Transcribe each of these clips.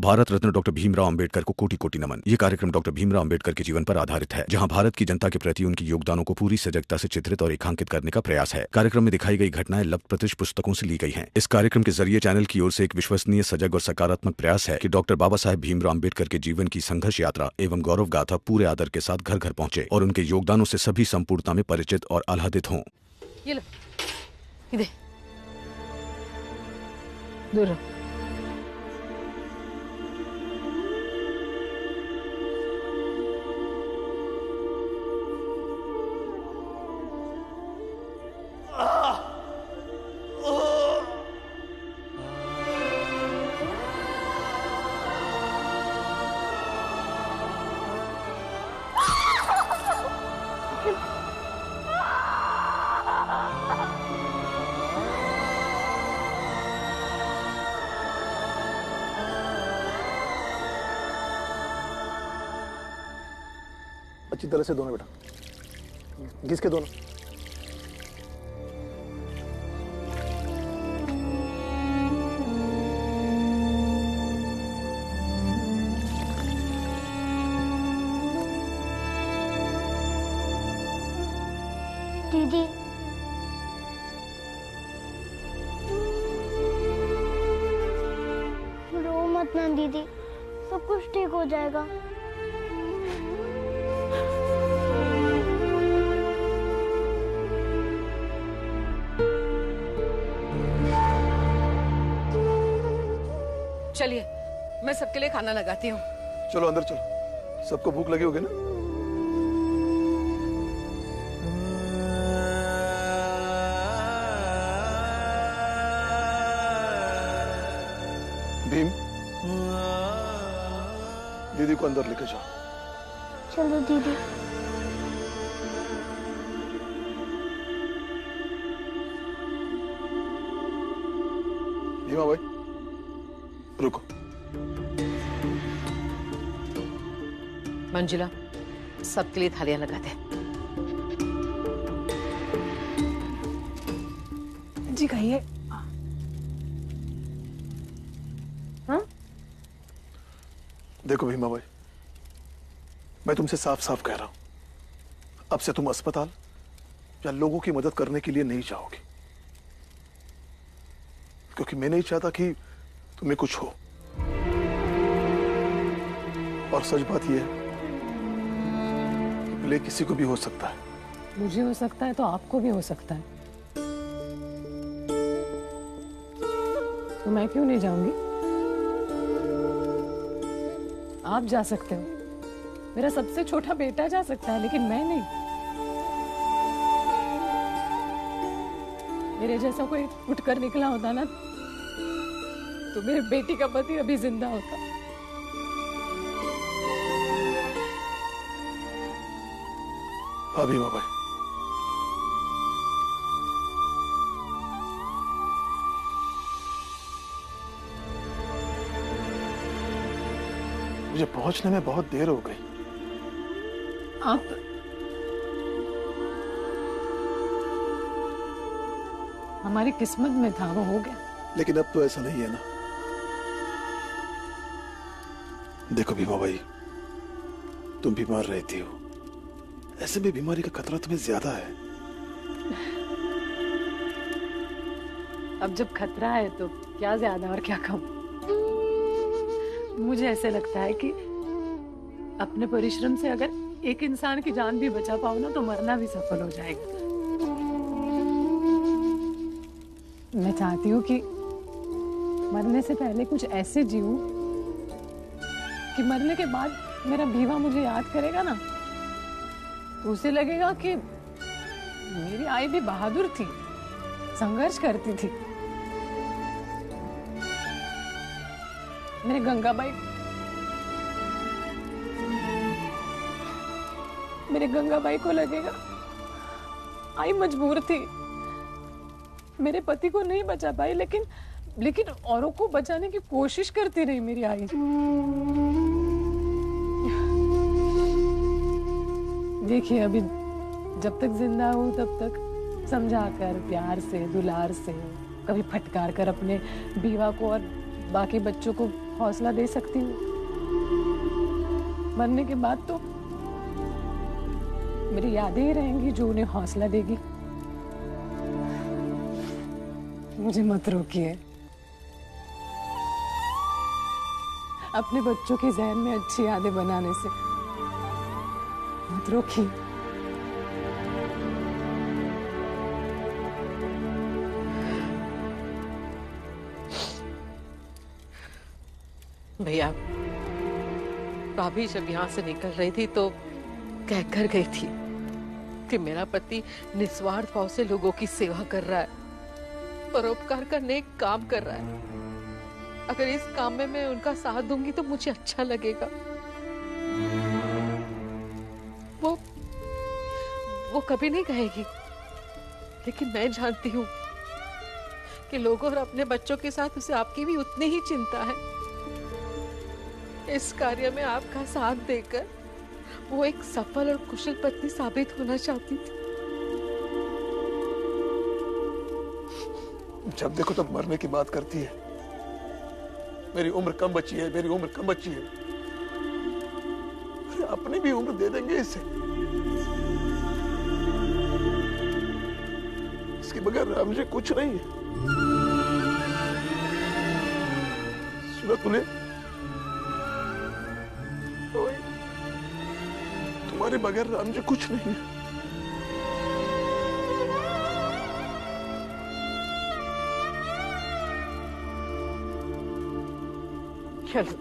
Bharat Ratna doctor Bhimrao Ambedkar को कोटि कोटि नमन। ये कार्यक्रम डॉक्टर भीमराव अंबेडकर के जीवन पर आधारित है, जहां भारत की जनता के प्रति उनके योगदानों को पूरी सजगता से चित्रित और रेखांकित करने का प्रयास है। कार्यक्रम में दिखाई गई घटनाएं लब्ध प्रतिष्ठ पुस्तकों से ली गई हैं। इस कार्यक्रम के जरिए चैनल की ओर से एक विश्वसनीय, सजग और सकारात्मक प्रयास है कि डॉक्टर बाबा साहेब भीमराव अंबेडकर के जीवन की संघर्ष यात्रा एवं गौरव गाथा पूरे आदर के साथ घर घर पहुंचे और उनके योगदानों से सभी संपूर्णता में परिचित और आह्लादित हों। ये लो, इधर दूर रहो। अच्छी तरह से दोनों बेटा, घिस के दोनों। दीदी, रो मत ना दीदी, सब कुछ ठीक हो जाएगा। चलिए, मैं सबके लिए खाना लगाती हूँ। चलो अंदर चलो, सबको भूख लगी होगी ना। भीम, दीदी को अंदर लेके जाओ। चलो दीदी। भीमा भाई रुको। मंजुला, सबके लिए थालियां लगा दे। जी कहिए। हाँ? देखो भीमा भाई, मैं तुमसे साफ साफ कह रहा हूं, अब से तुम अस्पताल या लोगों की मदद करने के लिए नहीं जाओगी, क्योंकि मैं नहीं चाहता कि तुम्हें कुछ हो। और सच बात यह है कि भले किसी को भी हो सकता है। मुझे हो सकता है तो आपको भी हो सकता है, तो मैं क्यों नहीं जाऊंगी? आप जा सकते हो, मेरा सबसे छोटा बेटा जा सकता है, लेकिन मैं नहीं। मेरे जैसा कोई उठकर निकला होता ना, तो मेरे बेटी का पति अभी जिंदा होता। हाँ भीमा भाई, मुझे पहुंचने में बहुत देर हो गई। आप हमारी किस्मत में था, वो हो गया। लेकिन अब तो ऐसा नहीं है ना। देखो भीमा भाई, तुम बीमार रहती हो, ऐसे में बीमारी का खतरा तुम्हें ज्यादा है। अब जब खतरा है तो क्या ज्यादा और क्या कम। मुझे ऐसे लगता है कि अपने परिश्रम से अगर एक इंसान की जान भी बचा पाओ ना, तो मरना भी सफल हो जाएगा। मैं चाहती हूँ कि मरने से पहले कुछ ऐसे जीऊं कि मरने के बाद मेरा भीवा मुझे याद करेगा ना, तो उसे लगेगा कि मेरी आई भी बहादुर थी, संघर्ष करती थी। मेरे गंगाबाई को लगेगा आई मजबूर थी, मेरे पति को नहीं बचा पाई, लेकिन औरों को बचाने की कोशिश करती रही मेरी आई। देखिए, अभी जब तक जिंदा हूँ तब तक समझाकर, प्यार से, दुलार से, कभी फटकार कर अपने बीवा को और बाकी बच्चों को हौसला दे सकती हूँ। मरने के बाद तो मेरी यादें ही रहेंगी जो उन्हें हौसला देगी। मुझे मत रोकिए। अपने बच्चों के जहन में अच्छी यादें बनाने से मत रोकिए। भैया, भाभी जब यहाँ से निकल रही थी तो कह कर गई थी कि मेरा पति निस्वार्थ भाव से लोगों की सेवा कर रहा है, परोपकार का नेक काम कर रहा है। अगर इस काम में मैं उनका साथ दूंगी तो मुझे अच्छा लगेगा। वो कभी नहीं कहेगी, लेकिन मैं जानती हूँ कि लोगों और अपने बच्चों के साथ उसे आपकी भी उतनी ही चिंता है। इस कार्य में आपका साथ देकर वो एक सफल और कुशल पत्नी साबित होना चाहती थी। जब देखो तब मरने की बात करती है। मेरी उम्र कम बची है, मेरी उम्र कम बची है। अरे अपनी भी उम्र दे देंगे इसे। इसके बगैर मुझे कुछ नहीं है। सुना तूने? तुम्हारे बगैर मुझे कुछ नहीं है। चलो,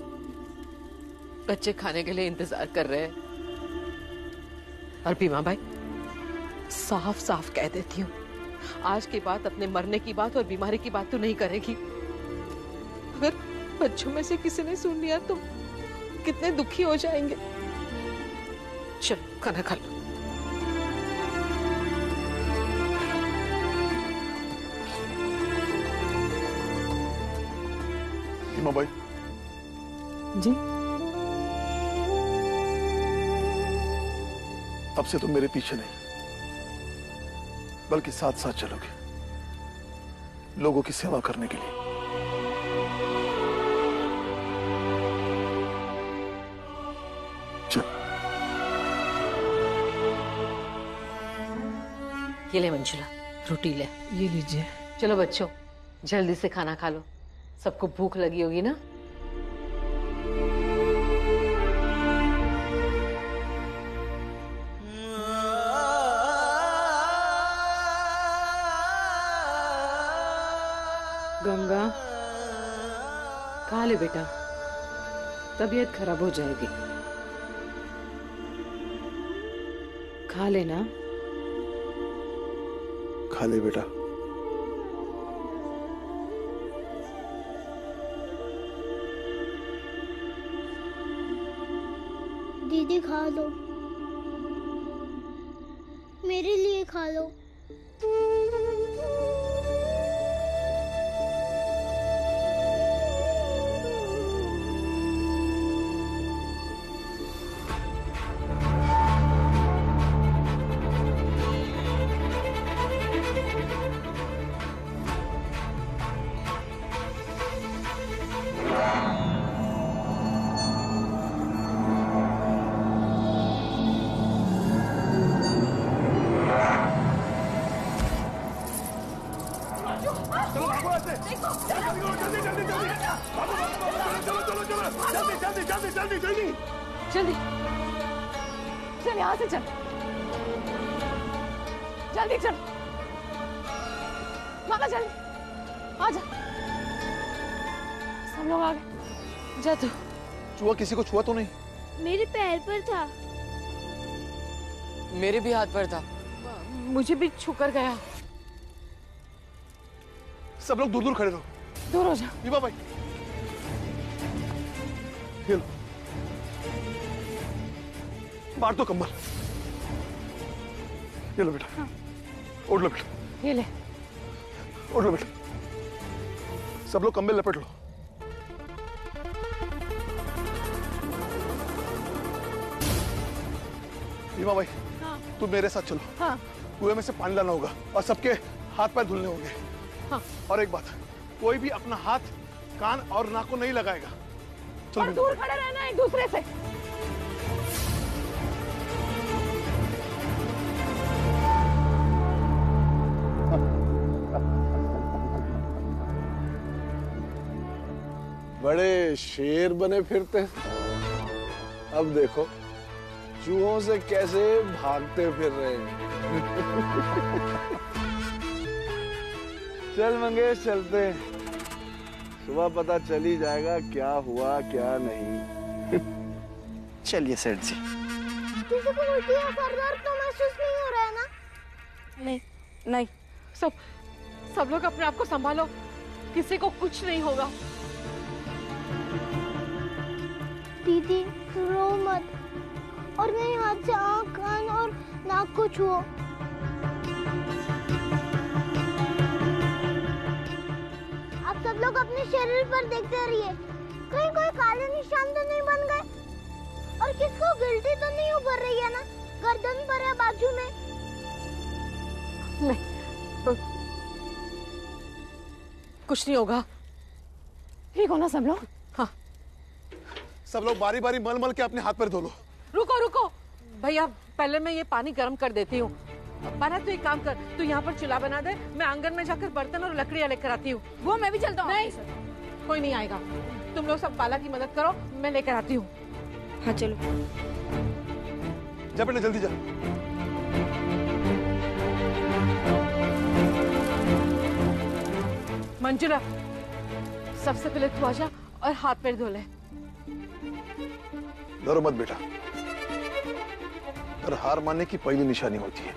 बच्चे खाने के लिए इंतजार कर रहे हैं। और भीमा भाई, साफ साफ कह देती हूँ, आज की बात, अपने मरने की बात और बीमारी की बात तो नहीं करेगी। अगर बच्चों में से किसी ने सुन लिया तो कितने दुखी हो जाएंगे। चलो खाना खा लो। भीमा भाई जी, अब से तुम मेरे पीछे नहीं बल्कि साथ साथ चलोगे, लोगों की सेवा करने के लिए। चल। ये ले मंजुला, रोटी ले। ये लीजिए। चलो बच्चों, जल्दी से खाना खा लो, सबको भूख लगी होगी ना। गंगा, खा ले बेटा, तबीयत खराब हो जाएगी। खा लेना। खा ले बेटा। दीदी खा लो, मेरे लिए खा लो। जल्दी चल, यहाँ से चल, जल्दी चल, मामा जल्दी आ जा। सब लोग आ गए। जा तू। चूहा किसी को छुआ तो नहीं? मेरे पैर पर था। मेरे भी हाथ पर था। मुझे भी छूकर गया। सब लोग दूर दूर खड़े रहो। दूर हो जा। भीमा भाई, ये लो, बांट दो कंबल। ये लो बेटा। हाँ। ओढ़ लो बेटा। ये ले। ओढ़ लो बेटा। सब लोग कंबल लपेट लो। भीमा भाई, हाँ। तुम मेरे साथ चलो। हाँ। कुएं में से पानी लाना होगा और सबके हाथ पैर धुलने होंगे। हाँ। और एक बात, कोई भी अपना हाथ कान और नाक को नहीं लगाएगा। चलो और दूर खड़े रहना एक दूसरे से। बड़े शेर बने फिरते, अब देखो चूहों से कैसे भागते फिर रहे हैं। चल मंगेश चलते हैं, सुबह पता चल ही जाएगा क्या हुआ क्या नहीं। चलिए सेठ जी। किसी को उल्टी या सर दर्द तो महसूस नहीं हो रहा है ना? नहीं नहीं। सब लोग अपने आप को संभालो, किसी को कुछ नहीं होगा। दीदी रो मत और मेरे हाथ से आँख कान और नाक को छुओ। आप सब लोग अपने शरीर पर देखते रहिए, कहीं कोई काले निशान तो नहीं बन गए और किसको गिल्टी तो नहीं उभर रही है ना गर्दन पर या बाजू में। नहीं, कुछ नहीं होगा। ठीक हो ना सब लोग? हाँ। सब लोग बारी बारी मल मल के अपने हाथ पर धो लो। रुको भैया, पहले मैं ये पानी गर्म कर देती हूँ। बारा तू एक काम कर, तू यहाँ पर चूल्हा बना दे, मैं आंगन में जाकर बर्तन और लकड़ियाँ लेकर आती हूँ। वो मैं भी चलता हूँ। नहीं, कोई नहीं आएगा। तुम लोग सब बाला की मदद करो, मैं लेकर आती हूँ। हाँ चलो। जा बेटा जल्दी जा। मंजुला, सबसे पहले तू आजा और हाथ पैर धो ले। डरो मत बेटा, और हार मानने की पहली निशानी होती है।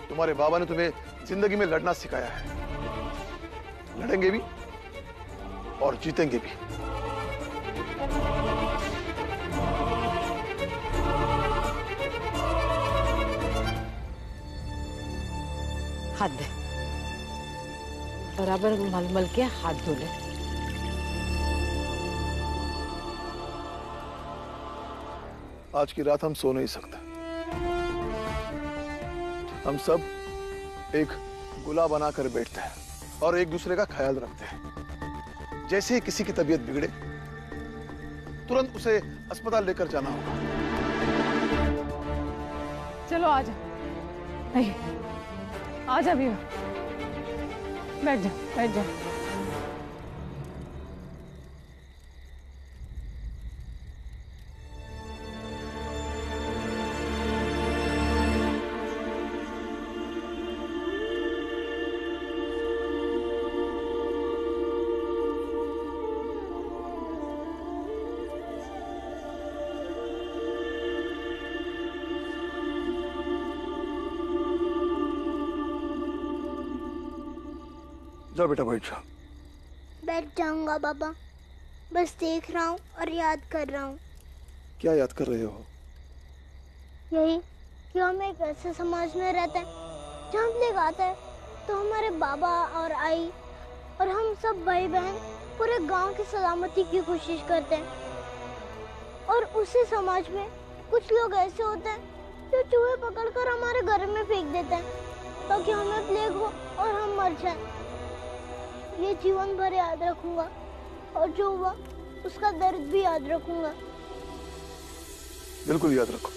तुम्हारे बाबा ने तुम्हें जिंदगी में लड़ना सिखाया है, लड़ेंगे भी और जीतेंगे भी। हाथ दे, बराबर मल मल के हाथ धो ले। आज की रात हम सो नहीं सकते। हम सब एक गुला बनाकर बैठते हैं और एक दूसरे का ख्याल रखते हैं। जैसे ही किसी की तबीयत बिगड़े तुरंत उसे अस्पताल लेकर जाना होगा। चलो आजा। नहीं, आजा भी, बैठ जा बैठ जा। जाओ बेटा बैठ जाओ। बैठ जाऊंगा बाबा, बस देख रहा हूँ और याद कर रहा हूँ। क्या याद कर रहे हो? यही कि हम एक ऐसे समाज में रहते हैं जहाँ प्लेग आता है तो हमारे बाबा और आई और हम सब भाई बहन पूरे गांव की सलामती की कोशिश करते हैं। और उसी समाज में कुछ लोग ऐसे होते हैं जो चूहे पकड़कर हमारे घर में फेंक देते हैं ताकि हमें प्लेग हो और हम मर जाएं। ये जीवन भर याद रखूंगा और जो हुआ उसका दर्द भी याद रखूंगा। बिल्कुल याद रखो,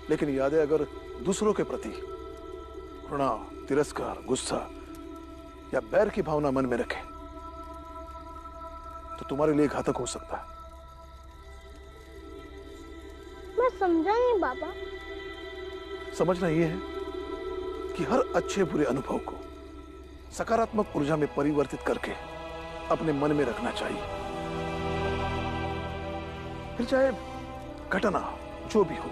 लेकिन यादें अगर दूसरों के प्रति घृणा, तिरस्कार, गुस्सा या बैर की भावना मन में रखें तो तुम्हारे लिए घातक हो सकता है। मैं समझा नहीं बाबा। समझना यह है कि हर अच्छे बुरे अनुभव को सकारात्मक ऊर्जा में परिवर्तित करके अपने मन में रखना चाहिए। फिर चाहे घटना जो भी हो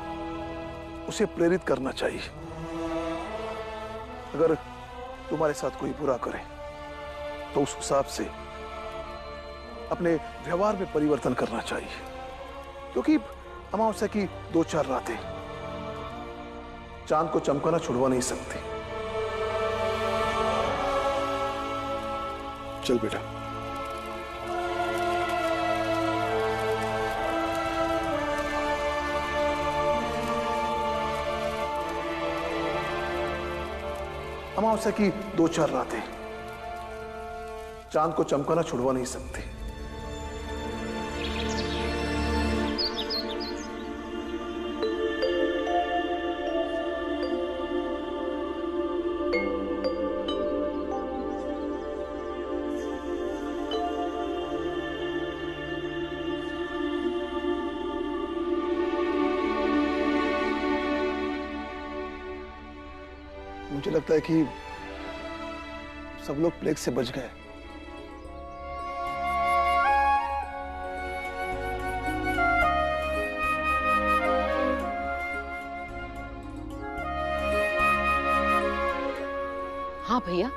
उसे प्रेरित करना चाहिए। अगर तुम्हारे साथ कोई बुरा करे तो उस हिसाब से अपने व्यवहार में परिवर्तन करना चाहिए, क्योंकि अमावस्या की 2-4 रातें चांद को चमकाना छुड़वा नहीं सकती। चल बेटा। अमावस्या की 2-4 रातें चांद को चमकाना छुड़वा नहीं सकती। मुझे लगता है कि सब लोग प्लेग से बच गए। हाँ भैया,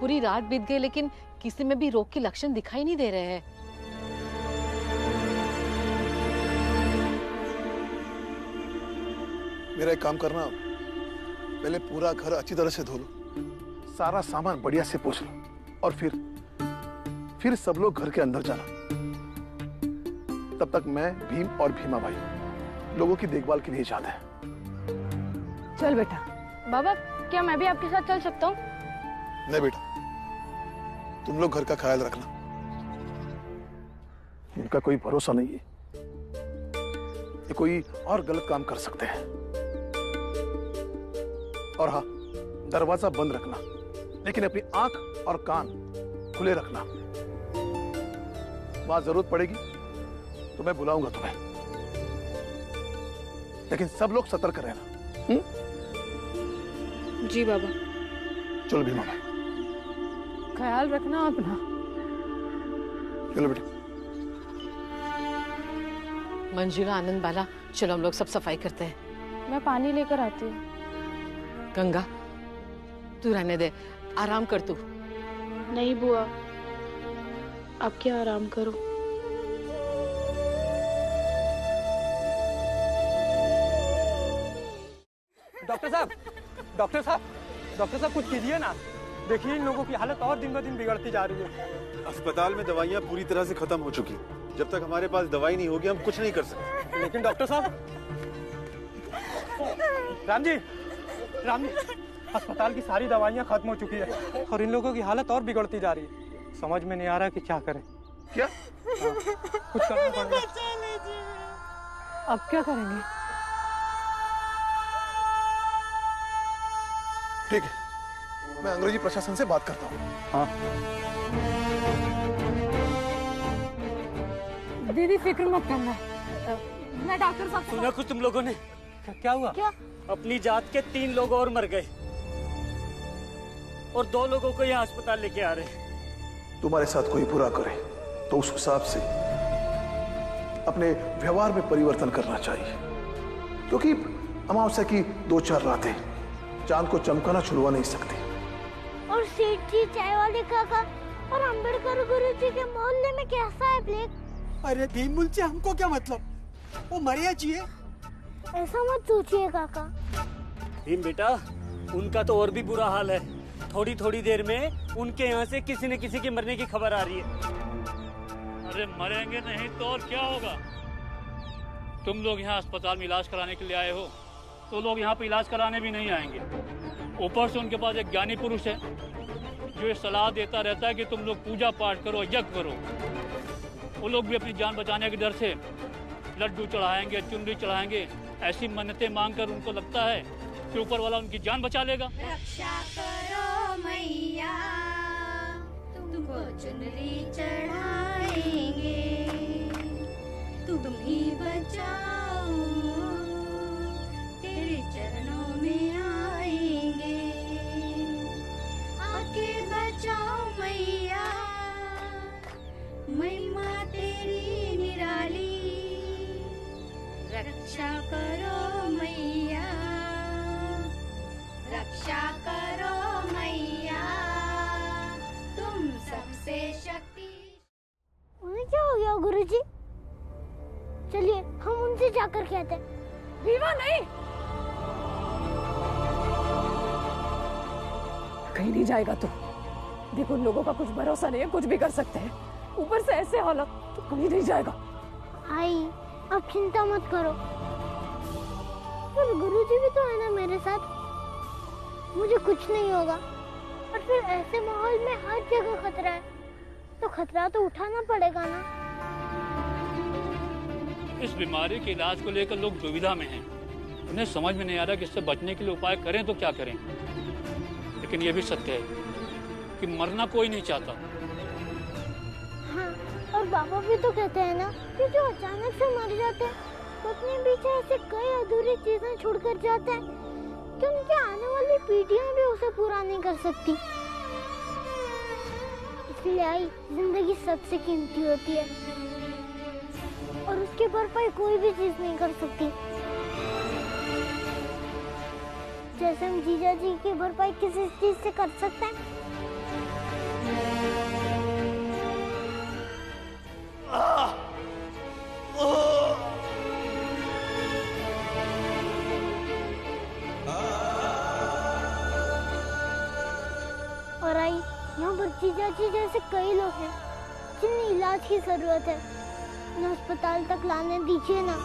पूरी रात बीत गई लेकिन किसी में भी रोग के लक्षण दिखाई नहीं दे रहे हैं। मेरा एक काम करना, पहले पूरा घर अच्छी तरह से धो लो, सारा सामान बढ़िया से पोंछ लो और फिर सब लोग घर के अंदर जाना। तब तक मैं, भीम और भीमा भाई लोगों की देखभाल के लिए जाते हैं। चल बेटा। बाबा, क्या मैं भी आपके साथ चल सकता हूँ? नहीं बेटा, तुम लोग घर का ख्याल रखना। इनका कोई भरोसा नहीं है, ये कोई और गलत काम कर सकते हैं। और हाँ, दरवाजा बंद रखना, लेकिन अपनी आंख और कान खुले रखना। वहां जरूरत पड़ेगी तो मैं बुलाऊंगा तुम्हें, लेकिन सब लोग सतर्क रहना। जी बाबा। चलो भीमा भाई, ख्याल रखना अपना। चलो बेटा। मंजुला, आनंद बाला, चलो हम लोग सब सफाई करते हैं। मैं पानी लेकर आती हूँ। गंगा, तू रहने दे, आराम कर तू। नहीं बुआ, आप क्या आराम करो। डॉक्टर साहब, डॉक्टर साहब, डॉक्टर साहब कुछ कीजिए ना। देखिए इन लोगों की हालत और दिन ब दिन बिगड़ती जा रही है। अस्पताल में दवाइयाँ पूरी तरह से खत्म हो चुकी। जब तक हमारे पास दवाई नहीं होगी हम कुछ नहीं कर सकते। लेकिन डॉक्टर साहब, राम जी, अस्पताल की सारी दवाइयाँ खत्म हो चुकी है और इन लोगों की हालत और बिगड़ती जा रही है। समझ में नहीं आ रहा कि क्या करें। क्या? कुछ करना पड़ेगा। अब क्या करेंगे? ठीक है, मैं अंग्रेजी प्रशासन से बात करता हूँ। हाँ। दीदी फिक्र मत करना, मैं डॉक्टर साहब। सुना कुछ तुम लोगों ने? क्या हुआ? क्या? अपनी जात के 3 लोग और मर गए और 2 लोगों को यहाँ अस्पताल लेके आ रहे। तुम्हारे साथ कोई बुरा करे तो उस हिसाब से अपने व्यवहार में परिवर्तन करना चाहिए, क्योंकि अमावस्या की 2-4 रातें चांद को चमकाना छुड़वा नहीं सकती। और सेठ जी, चाय वाले काका और अंबेडकर गुरुजी के मोहल्ले में कैसा है ब्लैक? अरे भीम से हमको क्या मतलब, वो मरिया चाहिए। ऐसा मत सोचिए काका। भीम बेटा, उनका तो और भी बुरा हाल है। थोड़ी थोड़ी देर में उनके यहाँ से किसी न किसी के मरने की खबर आ रही है। अरे मरेंगे नहीं तो और क्या होगा? तुम लोग यहाँ अस्पताल में इलाज कराने के लिए आए हो, तो लोग यहाँ पे इलाज कराने भी नहीं आएंगे। ऊपर से उनके पास एक ज्ञानी पुरुष है जो ये सलाह देता रहता है कि तुम लोग पूजा पाठ करो, यज्ञ करो। वो लोग भी अपनी जान बचाने के डर से लड्डू चढ़ाएंगे, चुनरी चढ़ाएंगे, ऐसी मन्नतें मांगकर उनको लगता है कि ऊपर वाला उनकी जान बचा लेगा। रक्षा करो मैया, तुमको चुनरी चढ़ाएंगे, तुम ही बचाओ, तेरे चरणों में आएंगे, आके बचाओ मैया, महिमा तेरी निराली, रक्षा करो मैया, रक्षा करो मैया, तुम सबसे शक्ति। उन्हें क्या हो गया गुरुजी? चलिए हम उनसे जाकर कहते हैं। भीमा नहीं, कहीं नहीं जाएगा तू। देखो उन लोगों का कुछ भरोसा नहीं है, कुछ भी कर सकते हैं। ऊपर से ऐसे हालत, तो कहीं नहीं जाएगा। आई, अब चिंता मत करो। पर गुरुजी भी तो है ना मेरे साथ, मुझे कुछ नहीं होगा। और फिर ऐसे माहौल में हर जगह खतरा है, तो खतरा तो उठाना पड़ेगा ना। इस बीमारी के इलाज को लेकर लोग दुविधा में हैं। उन्हें समझ में नहीं आ रहा कि इससे बचने के लिए उपाय करें तो क्या करें। लेकिन ये भी सत्य है कि मरना कोई नहीं चाहता। हाँ, और बाबा भी तो कहते हैं ना कि जो अचानक से मर जाते हैं वो अपने पीछे ऐसे कई अधूरी चीजें छोड़कर जाते हैं कि उनकी आने वाली पीढ़ियां भी उसे पूरा नहीं कर सकती। इसलिए आई जिंदगी सबसे कीमती होती है और उसकी भरपाई कोई भी चीज नहीं कर सकती। जैसे हम जीजा जी की भरपाई किसी चीज से कर सकते हैं। और आई यहाँ पर जीजा जी जैसे कई लोग हैं जिन्हें इलाज की जरूरत है, उन्हें अस्पताल तक लाने दीजिए ना।